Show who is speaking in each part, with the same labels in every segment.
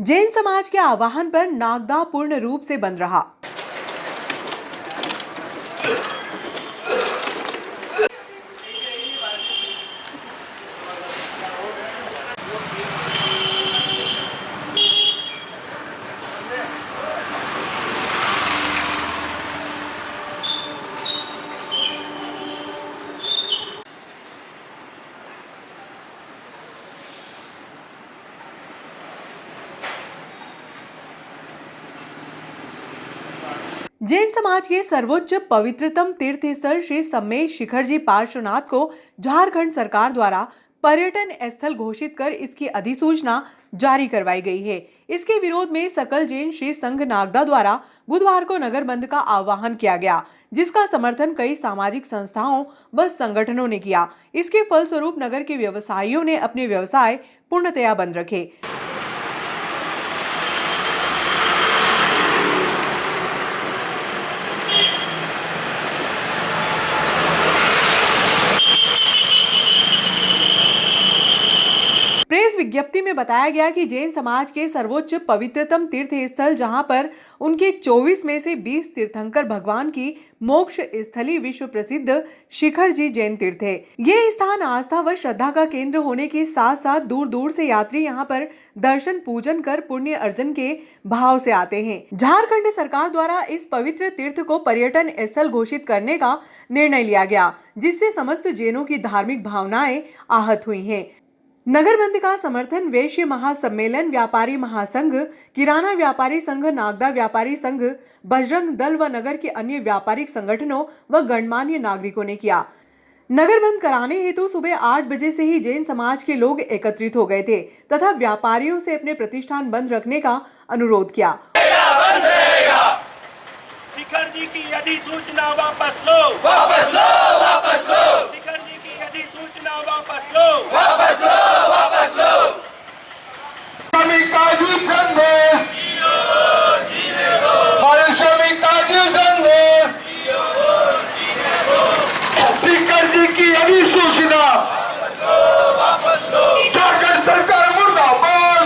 Speaker 1: जैन समाज के आह्वान पर नागदा पूर्ण रूप से बंद रहा। जैन समाज के सर्वोच्च पवित्रतम तीर्थ स्थल श्री सम्मेश शिखर जी पार्श्वनाथ को झारखंड सरकार द्वारा पर्यटन स्थल घोषित कर इसकी अधिसूचना जारी करवाई गई है। इसके विरोध में सकल जैन श्री संघ नागदा द्वारा बुधवार को नगर बंद का आह्वान किया गया, जिसका समर्थन कई सामाजिक संस्थाओं व संगठनों ने किया। इसके फलस्वरूप नगर के व्यवसायियों ने अपने व्यवसाय पूर्णतया बंद रखे। प्रेस विज्ञप्ति में बताया गया कि जैन समाज के सर्वोच्च पवित्रतम तीर्थ स्थल, जहां पर उनके 24 में से 20 तीर्थंकर भगवान की मोक्ष स्थली विश्व प्रसिद्ध शिखर जी जैन तीर्थ है। ये स्थान आस्था व श्रद्धा का केंद्र होने के साथ साथ दूर दूर से यात्री यहां पर दर्शन पूजन कर पुण्य अर्जन के भाव से आते हैं। झारखंड सरकार द्वारा इस पवित्र तीर्थ को पर्यटन स्थल घोषित करने का निर्णय लिया गया, जिससे समस्त जैनों की धार्मिक भावनाएं आहत हुई हैं। नगर बंद का समर्थन वैश्य महासम्मेलन, व्यापारी महासंघ, किराना व्यापारी संघ, नागदा व्यापारी संघ, बजरंग दल व नगर के अन्य व्यापारिक संगठनों व गणमान्य नागरिकों ने किया। नगर बंद कराने हेतु सुबह 8 बजे से ही जैन समाज के लोग एकत्रित हो गए थे तथा व्यापारियों से अपने प्रतिष्ठान बंद रखने का अनुरोध किया।
Speaker 2: शिखर जी की अधिसूचना वापस लो,
Speaker 3: वापस लो, वापस लो।
Speaker 2: शिखर जी की अधिसूचना वापस लो,
Speaker 3: वापस लो, वापस लो। श्रमिका जी संदेश, श्रमिका जी संदेश, शिखर जी की अधिसूचना वापस लो। झारखंड सरकार मुर्दाबाद,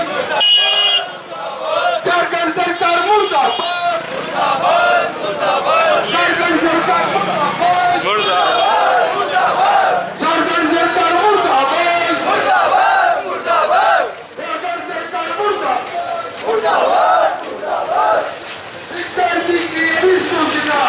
Speaker 3: झारखंड सरकार मुर्दाबाद, झारखंड सरकार मुर्दाबाद, झारखंड सरकार मुर्दाबाद, मुर्दाबाद, मुर्दाबाद, झारखंड सरकार मुर्दाबाद, मुर्दाबाद। शिखर जी की अधिसूचना।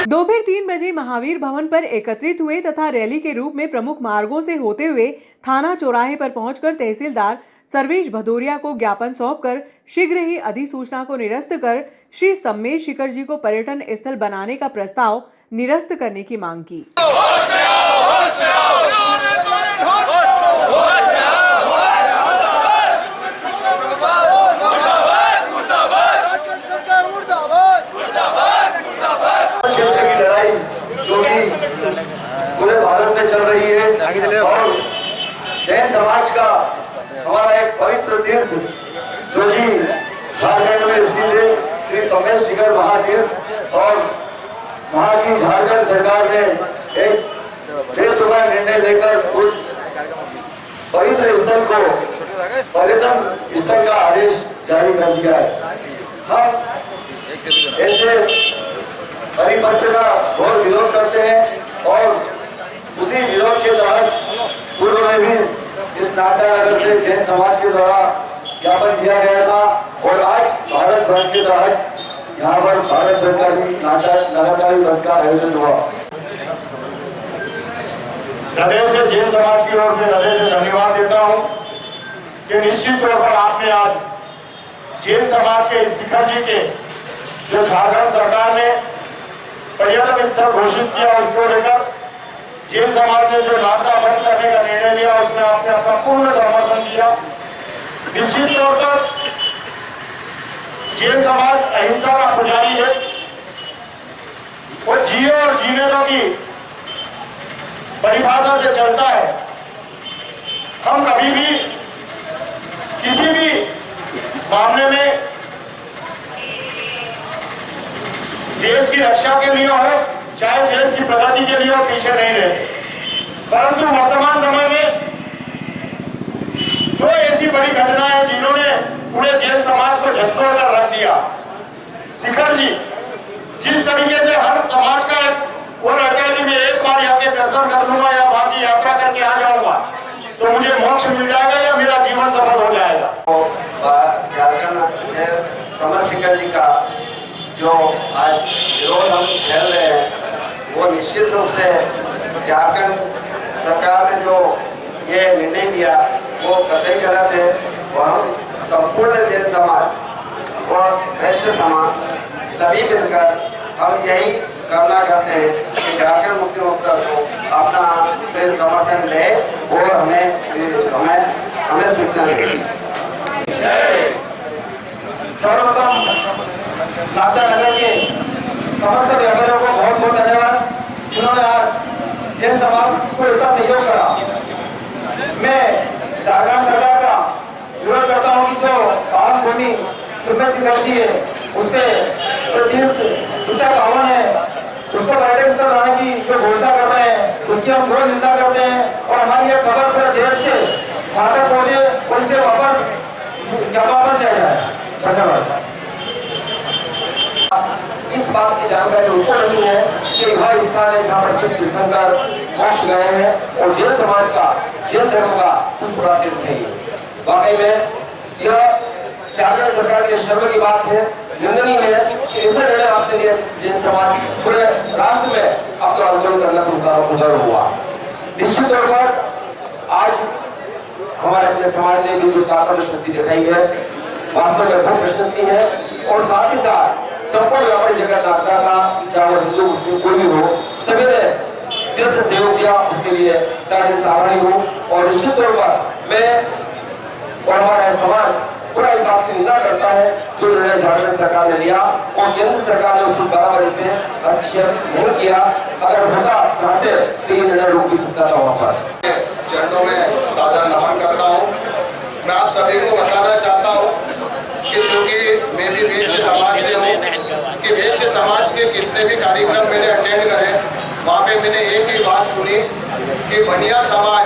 Speaker 1: दोपहर 3 बजे महावीर भवन पर एकत्रित हुए तथा रैली के रूप में प्रमुख मार्गों से होते हुए थाना चौराहे पर पहुंचकर तहसीलदार सर्वेश भदौरिया को ज्ञापन सौंपकर शीघ्र ही अधिसूचना को निरस्त कर श्री सम्मेश शिखर जी को पर्यटन स्थल बनाने का प्रस्ताव निरस्त करने की मांग की।
Speaker 3: क्षेत्र की लड़ाई जो कि पूरे भारत में चल रही है और जैन समाज का हमारा एक पवित्र तीर्थ जो कि झारखंड में स्थित है, श्री सम्मेश शिखर महातीर्थ, और वहाँ की झारखंड सरकार ने एक बेतुका निर्णय लेकर उस पवित्र स्थल को पर्यटन स्थल का आदेश जारी कर दिया है। हम ऐसे परिपत्र का बहुत विरोध करते हैं और उसी विरोध के तहत पूर्व में भी इस नागदा नगर से जैन समाज के द्वारा ज्ञापन दिया गया था और आज भारत बंद के तहत यहाँ पर भारत बंद का भी नगरकारी बंद का आयोजन हुआ।
Speaker 4: हृदय से जैन समाज की ओर से हृदय से धन्यवाद देता हूँ कि निश्चित तौर पर आपने आज जैन समाज के शिखर जी के जो झारखंड सरकार ने पर्यटन स्थल घोषित किया उसको लेकर जैन समाज ने जो नागदा बंद करने का निर्णय लिया उसमें आपने अपना पूर्ण समर्थन दिया। निश्चित तौर पर जैन समाज अहिंसा का पुजारी है, वो जिए और जीने की परिभाषा से चलता है। हम कभी भी किसी भी मामले में देश की रक्षा के लिए हो, चाहे देश की प्रगति के लिए हो, पीछे नहीं रहते। परंतु वर्तमान समय में दो ऐसी बड़ी घटनाएं जिन्होंने पूरे जैन समाज को झकझोर कर रख दिया। शिखर जी जिस तरीके से हर समाज का वो रहता है कि मैं एक बार आके दर्शन कर लूंगा या वहां की यात्रा करके आ जाऊंगा तो मुझे मोक्ष मिल जाएगा या मेरा जीवन सफल हो जाएगा।
Speaker 3: झारखंड में समझ शिखर जी का जो आज विरोध हम फैल रहे हैं वो निश्चित रूप से झारखंड सरकार ने जो ये निर्णय लिया वो कतई गलत है। और हम संपूर्ण जैन समाज और वैश्य समाज सभी मिलकर हम यही कामना करते हैं कि झारखंड मुक्ति मोर्चा को अपना समर्थन ले और हमें सूचना दे।
Speaker 4: सर्वप्रथम नागदा नगर के समस्त व्यापारियों को बहुत बहुत धन्यवाद जिन्होंने आज जैन समाज को इतना सहयोग करा। मैं झारखंड सरकार का विरोध करता हूँ कि जो पावन भूमि सुरमेश शिखर जी है उस पर तीर्थ इतना पावन है उसको पर्यटक स्थल बनाने की जो घोषणा कर रहे हैं उसकी हम घोर निंदा करते हैं और हमारी यह खबर पूरे देश से वहां तक पहुंचे और इसे वापस लिया जाए। धन्यवाद।
Speaker 3: इस बात की जानकारी उनको नहीं है कि वह स्थान है जहाँ पर तीर्थंकर मोक्ष गए हैं और जैन समाज का जैन धर्म का सबसे बड़ा तीर्थ है। वाकई में यह झारखंड सरकार के शर्म की बात है, निंदनीय है कि ऐसा निर्णय आपने लिया जिससे जैन समाज पूरे राष्ट्र में अपना आंदोलन करना उधर हुआ। निश्चित तौर पर आज हमारे अपने समाज ने भी जो ताकत शक्ति दिखाई है वास्तव में बहुत प्रशंसनीय है। और साथ ही साथ संपूर्ण व्यापारी जगत नागदा का चाहे वो हिंदू मुस्लिम कोई भी हो सभी ने दिल से सहयोग दिया उसके लिए दिल से आभारी हूँ। और निश्चित तौर पर मैं और हमारा समाज पूरा इस बात की निंदा करता है जो निर्णय झारखंड सरकार ने लिया और केंद्र सरकार ने उसको बराबरी से हस्तक्षेप नहीं किया। अगर होता चाहते तो ये निर्णय रोक भी सकता था। वहाँ पर
Speaker 5: चरणों में सादर नमन करता हूँ। मैं आप सभी को बताना चाहता हूँ कि चूंकि मैं भी वैश्य समाज से हूँ कि वैश्य समाज के कितने भी कार्यक्रम मैंने अटेंड करे वहाँ पे मैंने एक ही बात सुनी कि बनिया समाज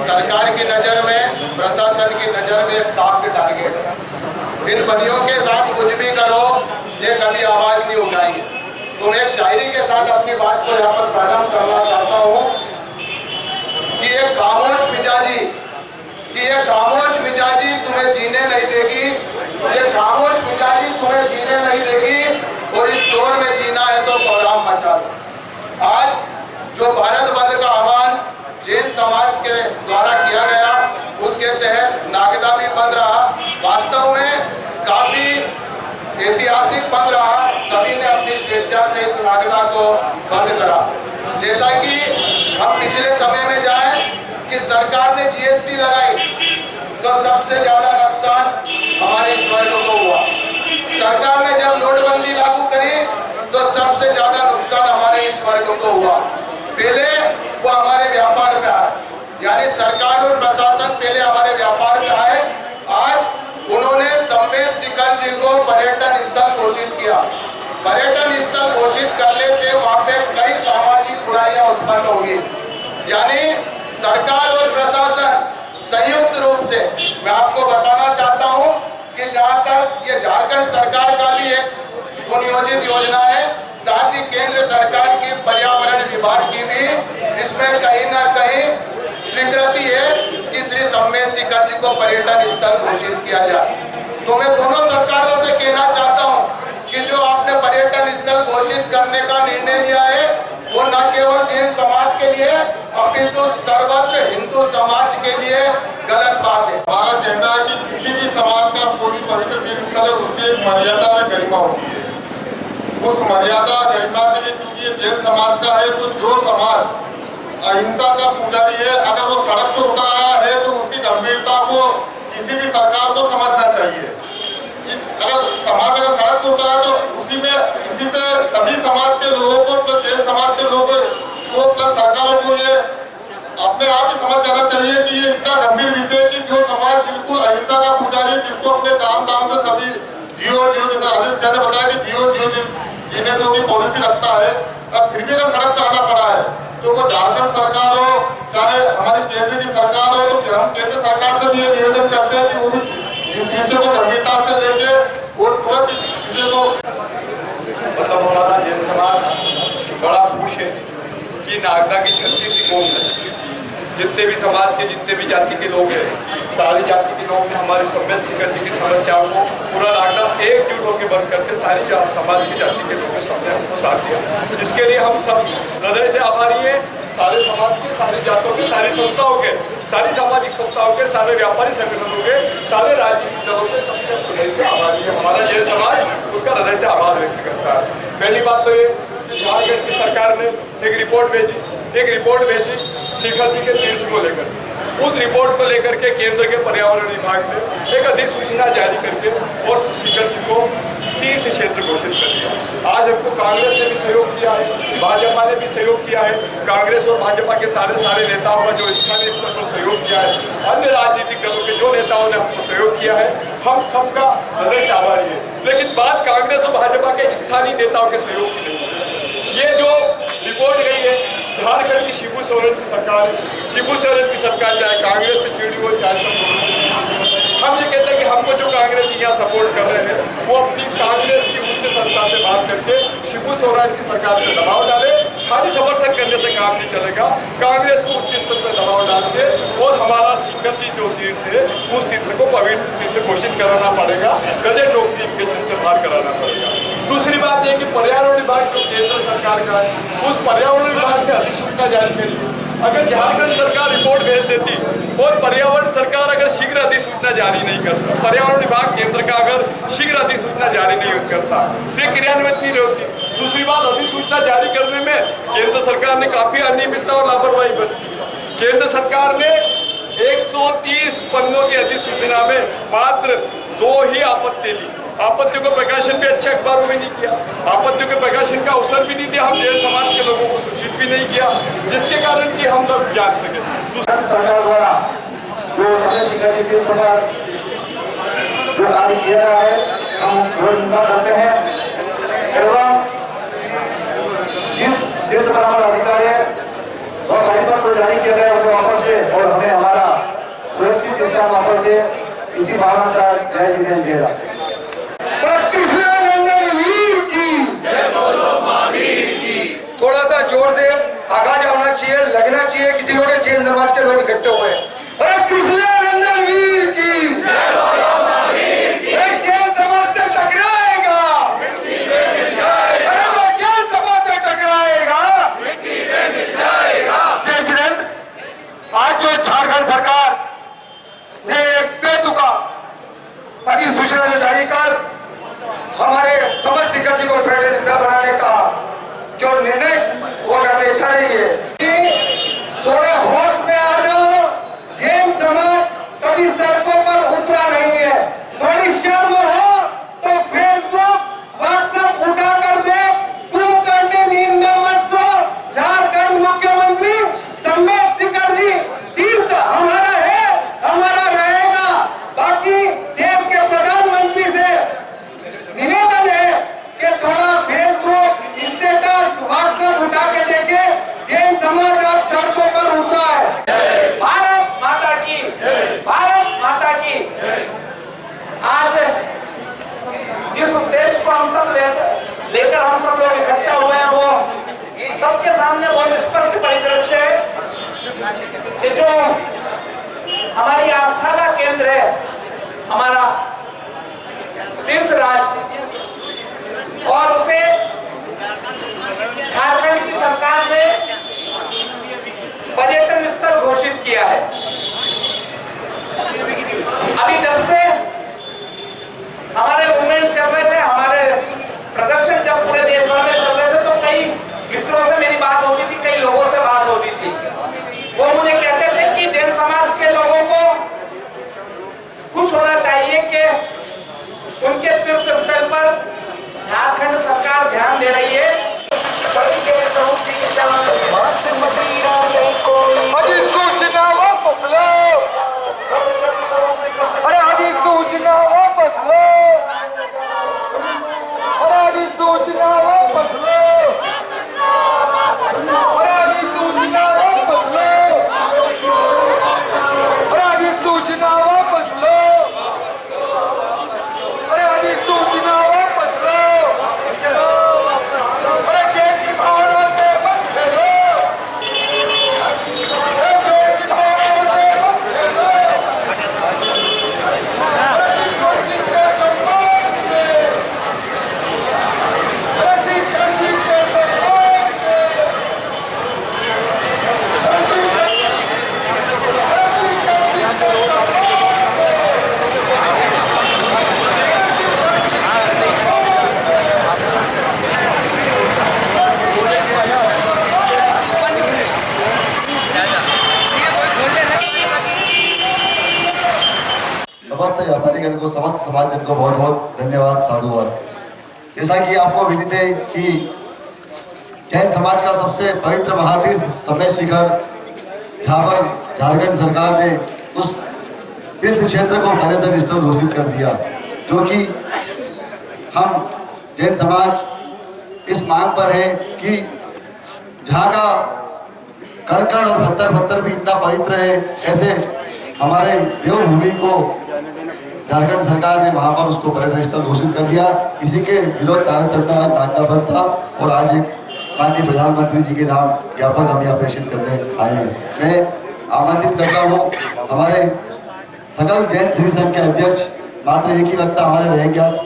Speaker 5: सरकार की नज़र में प्रशासन की नज़र में एक सांप के टारगेट है। इन बनियों के साथ कुछ भी करो ये कभी आवाज़ नहीं उठाएंगे। तो मैं एक शायरी के साथ अपनी बात को यहाँ पर प्रारंभ करना चाहता हूँ कि एक खामोश मिजाजी तुम्हें जीने नहीं देगी, ये खामोश मिजाजी तुम्हें जीने नहीं देगी और इस दौर में जीना है तो कोहराम मचा दो। आज जो भारत बंद का आह्वान जैन समाज के द्वारा किया गया उसके तहत नागदा भी बंद रहा। वास्तव में काफी ऐतिहासिक बंद रहा। सभी ने अपनी स्वेच्छा से इस नागदा को बंद करा। जैसा कि हम पिछले समय में जाए कि सरकार ने जीएसटी लगाई तो सबसे ज्यादा नुकसान हमारे इस वर्ग को हुआ। सरकार ने जब नोटबंदी लागू करी तो सबसे ज्यादा नुकसान हमारे इस वर्ग को हुआ। पहले वो हमारे व्यापार पे आए, यानी सरकार और प्रशासन पहले हमारे व्यापार पे आए। आज उन्होंने सम्मेश शिखर जी को पर्यटन स्थल घोषित किया। पर्यटन स्थल घोषित करने से वहाँ पे कई सामाजिक बुराइयां उत्पन्न होगी। यानी सरकार और प्रशासन संयुक्त रूप से, मैं आपको बताना चाहता हूँ कि जहाँ तक ये झारखंड सरकार का भी एक सुनियोजित योजना है, साथ ही केंद्र सरकार की पर्यावरण विभाग की भी इसमें कहीं ना कहीं स्वीकृति है कि श्री सम्मेश शिखर जी को पर्यटन स्थल घोषित किया जाए। तो मैं दोनों सरकारों से कहना चाहता हूं कि जो आपने पर्यटन स्थल घोषित करने का निर्णय लिया है वो न केवल जैन समाज के लिए अपितु सर्वत्र हिंदू समाज के लिए गलत बात है।
Speaker 4: हमारा कहना है कि किसी भी समाज का कोई पवित्र तीर्थ स्थल है उसकी एक मर्यादा में गरिमा होती है। उस मर्यादा गरिमा के लिए चूंकि ये जैन समाज का है तो जो समाज अहिंसा का पुजारी है अगर वो सड़क पर उतर आया है तो उसकी गंभीरता को किसी भी सरकार को समझना चाहिए। अगर समाज अगर सड़क पर उतरा तो इसी से सभी समाज के लोगों को प्लस जैन समाज के लोगों को प्लस सरकारों को ये अपने आप ही समझ जाना चाहिए कि ये इतना गंभीर विषय है कि जो समाज बिल्कुल अहिंसा का पुजारी है जिसको अपने काम से सभी जियो जैसे राजेश भाई ने बताया कि जियो जीने दो की पॉलिसी रखता है, अब फिर भी अगर सड़क पर आना पड़ा है तो वो झारखंड सरकार हो चाहे हमारी केंद्र की सरकार हो तो हम केंद्र सरकार से से भी ये निवेदन करते हैं कि वो भी इस विषय को गंभीरता से लेके और तुरंत इस विषय को
Speaker 6: मतलब हमारा जैन समाज बड़ा खुश है कि नागदा की 36 कौम है, जितने भी समाज के जितने भी जाति के लोग हैं, सारी जाति के लोग ने हमारे सभ्य शिखर जी की समस्याओं को पूरा नागदा एकजुट होकर बंद करके सारी समाज की जाति के लोगों ने हमको साथ दिया। इसके लिए हम सब हृदय से आभारी हैं, सारे समाज के, सारी जातों के, सारी संस्थाओं के, सारी सामाजिक संस्थाओं के, सारे व्यापारी संगठनों के, सारे राजनीतिक दलों के, सबके हृदय से आभारी है। हमारा जैन समाज उनका हृदय से आभार व्यक्त करता है। पहली बात तो ये कि झारखंड की सरकार ने एक रिपोर्ट भेजी शिखर जी के तीर्थ को लेकर। उस रिपोर्ट को लेकर के केंद्र के पर्यावरण विभाग ने एक अधिसूचना जारी करके और शिखर जी को तीर्थ क्षेत्र घोषित कर दिया। आज हमको कांग्रेस ने भी सहयोग किया है, भाजपा ने भी सहयोग किया है, कांग्रेस और भाजपा के सारे नेताओं का जो स्थानीय स्तर पर सहयोग किया है, अन्य राजनीतिक दलों के जो नेताओं ने हमको सहयोग किया है, हम सबका हृदय से आभारी है। लेकिन बात कांग्रेस और भाजपा के स्थानीय नेताओं के सहयोग की नहीं है। ये जो रिपोर्ट गई है झारखंड की शिबू सोरेन की सरकार चाहे कांग्रेस से जुड़ी हो चाहे हम ये कहते हैं कि हमको जो कांग्रेस यहाँ सपोर्ट कर रहे हैं वो अपनी कांग्रेस की उच्च संस्था से बात करके शिबू सोरेन की सरकार पर दबाव डाले। खाली समर्थन करने से काम नहीं चलेगा, कांग्रेस को उच्च स्तर पर दबाव डाल के और हमारा शिखर जी जो तीर्थ है उस तीर्थ को पवित्र तीर्थ घोषित कराना पड़ेगा, गजट नोटिफिकेशन से बाहर कराना पड़ेगा। दूसरी बात यह कि पर्यावरण विभाग जो केंद्र सरकार का है उस पर्यावरण विभाग ने अधिसूचना जारी करी। अगर झारखंड सरकार रिपोर्ट भेज देती और पर्यावरण सरकार अगर शीघ्र अधिसूचना जारी नहीं करता, पर्यावरण विभाग केंद्र का अगर शीघ्र अधिसूचना जारी नहीं करता तो क्रियान्वित नहीं होती। दूसरी बात, अधिसूचना जारी करने में केंद्र सरकार ने काफी अनियमितता और लापरवाही बरती। केंद्र सरकार ने 130 पन्नों की अधिसूचना में मात्र 2 ही आपत्ति ली। आपत्तियों का प्रकाशन भी अच्छे अखबारों में नहीं किया, आपत्तियों के प्रकाशन का अवसर भी नहीं दिया, हम जैन समाज के लोगों को सूचित भी नहीं किया, जिसके कारण कि हम लोग जान सके।
Speaker 3: सरकार द्वारा जो शिखर जी तीर्थ पर जो कार्य किया रहा है हम निंदा करते हैं एवं जिस तीर्थ पर हमारा अधिकार है वह परिपत्र को जारी किया गया उसे वापस दे और हमें हमारा सुरक्षित स्थान वापस दे। इसी भावना से जय जितेंद्र जय राम।
Speaker 7: थोड़ा सा जोर से आगाज होना चाहिए, लगना चाहिए किसी को जैन समाज के लोग इकट्ठे हुए हैं। अरे कृष्णानंदन वीर की जैन समाज से टकराएगा अरे जो जैन समाज से टकराएगा
Speaker 4: प्रेसिडेंट, आज जो झारखंड सरकार ने एक बेतुका अधिसूचना जारी कर हमारे समझ शिखर जी को पर्यटन स्थल बनाने का जो निर्णय वो करने जा रही है,
Speaker 5: थोड़े होश में आ जाओ। जैन समाज कभी सड़कों पर उतरा नहीं है। थोड़ी शर्म हो तो फेसबुक व्हाट्सएप उठा कर दे। कुंभकर्णी नींद में मत सो। झारखंड मुख्यमंत्री सम्यक शिखर जी तीर्थ हमारा है, हमारा रहेगा। बाकी देश के प्रधानमंत्री से निवेदन है कि थोड़ा फेसबुक स्टेटस व्हाट्सएप उठा के देखे। जैन समाज आज सड़कों पर उतरा है। भारत माता की, भारत माता की। आज जिस उद्देश्य को हम सब लेकर हम सब लोग इकट्ठा हुए हैं वो सबके सामने बहुत स्पष्ट परिदृश्य है कि जो हमारी आस्था का केंद्र है, हमारा तीर्थराज, और उसे झारखंड की सरकार ने पर्यटन स्थल घोषित किया है। अभी जब से हमारे मूवमेंट चल रहे थे, हमारे प्रदर्शन जब पूरे देश भर में चल रहे थे तो कई मित्रों से मेरी बात होती थी, कई लोगों से बात होती थी। वो मुझे कहते थे कि जैन समाज के लोगों को खुश होना चाहिए कि
Speaker 3: को बहुत बहुत धन्यवाद, साधुवाद। जैसा कि आपको विदित है कि जैन समाज का सबसे पवित्र महातीर्थ समय शिखर, जहाँ पर झारखंड सरकार ने उस तीर्थ क्षेत्र को पर्यटन स्थल घोषित कर दिया, जो कि हम जैन समाज इस मांग पर है कि जहाँ का कण कण और पत्थर पत्थर भी इतना पवित्र है, ऐसे हमारे देवभूमि को झारखंड सरकार ने वहाँ पर उसको पर्यटन स्थल घोषित कर दिया। इसी के विरोध कार्यक्रम में आज नागदा पर था और आज एक माननीय प्रधानमंत्री जी के नाम ज्ञापन हम यहाँ प्रेषित करने आए हैं। मैं आमंत्रित करता हूँ हमारे सकल जैन श्री संघ के अध्यक्ष, मात्र एक ही वक्ता हमारे रहेंगे आज,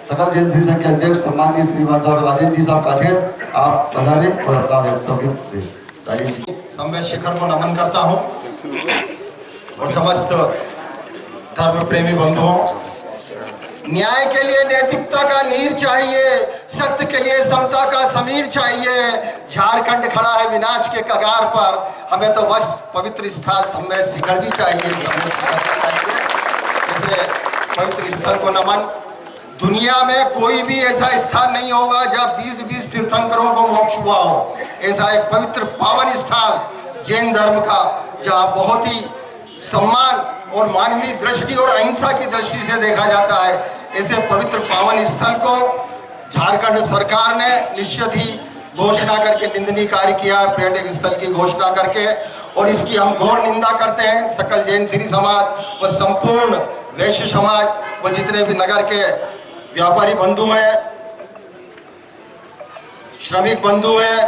Speaker 3: सकल जैन श्री संघ के अध्यक्ष सम्माननीय श्रीमान साहब राजेंद्र जी साहब काठियर, आप पधारें और अपना वक्तव्य दें।
Speaker 5: समय शिखर को नमन करता हूँ और समस्त धर्म प्रेमी बंधुओं, न्याय के लिए नैतिकता का नीर चाहिए, सत्य के लिए समता का समीर चाहिए। झारखंड खड़ा है विनाश के कगार पर, हमें तो बस पवित्र स्थल समय शिखर जी चाहिए, इसलिए पवित्र स्थल को नमन। दुनिया में कोई भी ऐसा स्थान नहीं होगा जब 20-20 तीर्थंकरों को मोक्ष हुआ हो। ऐसा एक पवित्र पावन स्थल जैन धर्म का, जहाँ बहुत ही सम्मान और मानवीय दृष्टि और अहिंसा की दृष्टि से देखा जाता है। ऐसे पवित्र पावन स्थल को झारखंड सरकार ने निश्चित ही घोषणा करके निंदनीय कार्य किया, पर्यटक स्थल की घोषणा करके, और इसकी हम घोर निंदा करते हैं। सकल जैन श्री समाज व संपूर्ण वैश्य समाज व जितने भी नगर के व्यापारी बंधु हैं, श्रमिक बंधु हैं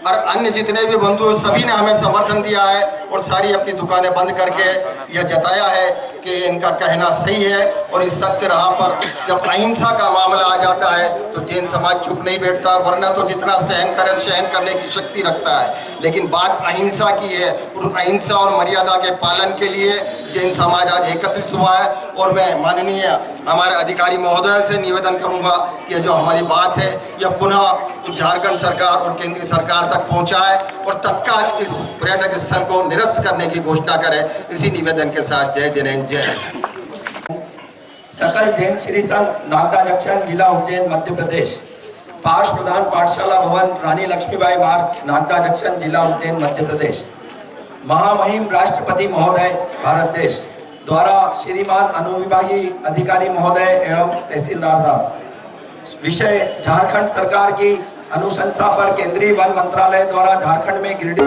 Speaker 5: और अन्य जितने भी बंधु, सभी ने हमें समर्थन दिया है और सारी अपनी दुकानें बंद करके यह जताया है कि इनका कहना सही है। और इस सत्य राह पर जब अहिंसा का मामला आ जाता है तो जैन समाज चुप नहीं बैठता, वरना तो जितना सहन करे सहन करने की शक्ति रखता है, लेकिन बात अहिंसा की है। और अहिंसा और मर्यादा के पालन के लिए जैन समाज आज एकत्रित हुआ है। और मैं माननीय हमारे अधिकारी महोदय से निवेदन करूंगा कि जो हमारी बात है यह पुनः झारखंड सरकार और केंद्रीय सरकार तक पहुंचाए और तत्काल इस पर्यटक स्थल को निरस्त करने की घोषणा करे। इसी निवेदन के साथ जय जैन जय।
Speaker 7: सकल जैन श्री संघ नागदा जंक्शन, जिला उज्जैन, मध्य प्रदेश। पार्ष प्रधान पाठशाला भवन, रानी लक्ष्मीबाई मार्ग, नागदा जंक्शन, जिला उज्जैन, मध्य प्रदेश। महामहिम राष्ट्रपति महोदय भारत देश द्वारा श्रीमान अनुविभागीय अधिकारी महोदय एवं तहसीलदार साहब, विषय झारखंड सरकार की अनुशंसा पर केंद्रीय वन मंत्रालय द्वारा झारखंड में गिरिडीह